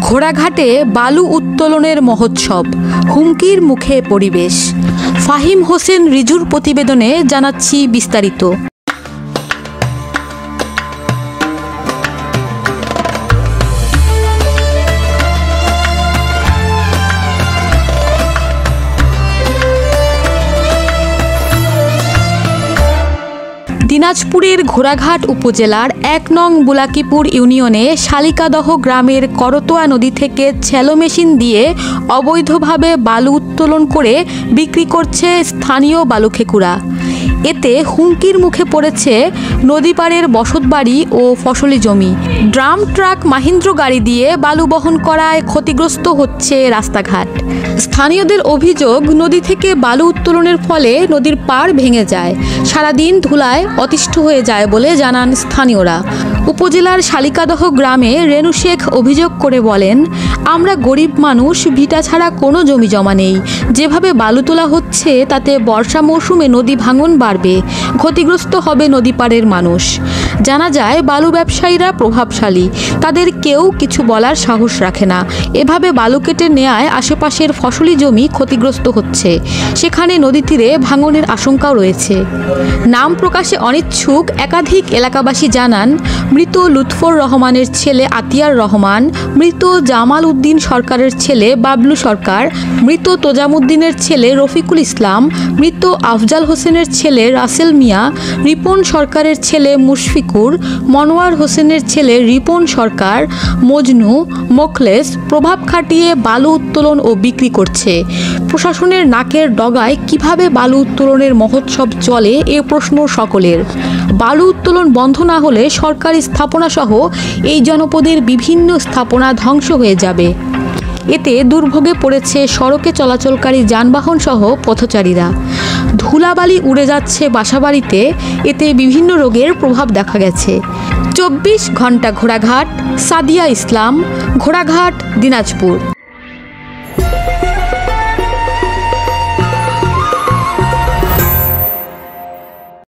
ঘোড়াঘাটে বালু উত্তোলনের মহোৎসব, হুমকির মুখে পরিবেশ। ফাহিম হোসেন রিজুর প্রতিবেদনে জানাচ্ছি বিস্তারিত। দিনাজপুরের ঘোড়াঘাট উপজেলার ১ নং বুলাকিপুর ইউনিয়নে শালিকাদহ গ্রামের করতোয়া নদী থেকে শ্যালো মেশিন দিয়ে অবৈধভাবে বালু উত্তোলন করে বিক্রি করছে স্থানীয় বালুখেকুরা। এতে হুমকির মুখে পড়েছে নদীপাড়ের বসতবাড়ি ও ফসলি জমি। ড্রাম ট্রাক মাহিন্দ্র গাড়ি দিয়ে বালু বহন করায় ক্ষতিগ্রস্ত হচ্ছে রাস্তাঘাট। স্থানীয়দের অভিযোগ, নদী থেকে বালু উত্তোলনের ফলে নদীর পাড় ভেঙে যায়, সারাদিন ধুলায় অতিষ্ঠ হয়ে যায় বলে জানান স্থানীয়রা। উপজেলার শালিকাদহ গ্রামে রেনু শেখ অভিযোগ করে বলেন, আমরা গরিব মানুষ, ভিটা ছাড়া কোনো জমি জমা নেই। যেভাবে বালু তোলা হচ্ছে তাতে বর্ষা মৌসুমে নদী ভাঙন বাড়বে, ক্ষতিগ্রস্ত হবে নদী পাড়ের মানুষ। জানা যায় বালু ব্যবসায়ীরা প্রভাবশালী, তাদের কেউ কিছু বলার সাহস রাখে না। এভাবে বালু কেটে নেয়ায় আশেপাশের ফসলি জমি ক্ষতিগ্রস্ত হচ্ছে, সেখানে নদী তীরে ভাঙনের আশঙ্কাও রয়েছে। নাম প্রকাশে অনিচ্ছুক একাধিক এলাকাবাসী জানান, মৃত লুৎফর রহমানের ছেলে আতিয়ার রহমান, মৃত জামাল উদ্দিন সরকারের ছেলে বাবলু সরকার, মৃত তোজামুদ্দিনের ছেলে রফিকুল ইসলাম, মৃত আফজাল হোসেনের ছেলে রাসেল মিয়া, রিপন সরকারের ছেলে মুশফিকুর, মনোয়ার হোসেনের ছেলে রিপন সরকার, মজনু, মোখলেস প্রভাব খাটিয়ে বালু উত্তোলন ও বিক্রি করছে। প্রশাসনের নাকের ডগায় কিভাবে বালু উত্তোলনের মহোৎসব চলে এ প্রশ্ন সকলের। বালু উত্তোলন বন্ধ না হলে সরকারি স্থাপনাসহ এই জনপদের বিভিন্ন স্থাপনা ধ্বংস হয়ে যাবে। এতে দুর্ভোগে পড়েছে সড়কে চলাচলকারী যানবাহন সহ পথচারীরা। ধুলাবালি উড়ে যাচ্ছে বাসাবাড়িতে, এতে বিভিন্ন রোগের প্রভাব দেখা গেছে। ২৪ ঘন্টা ঘোড়াঘাট, সাদিয়া ইসলাম, ঘোড়াঘাট, দিনাজপুর।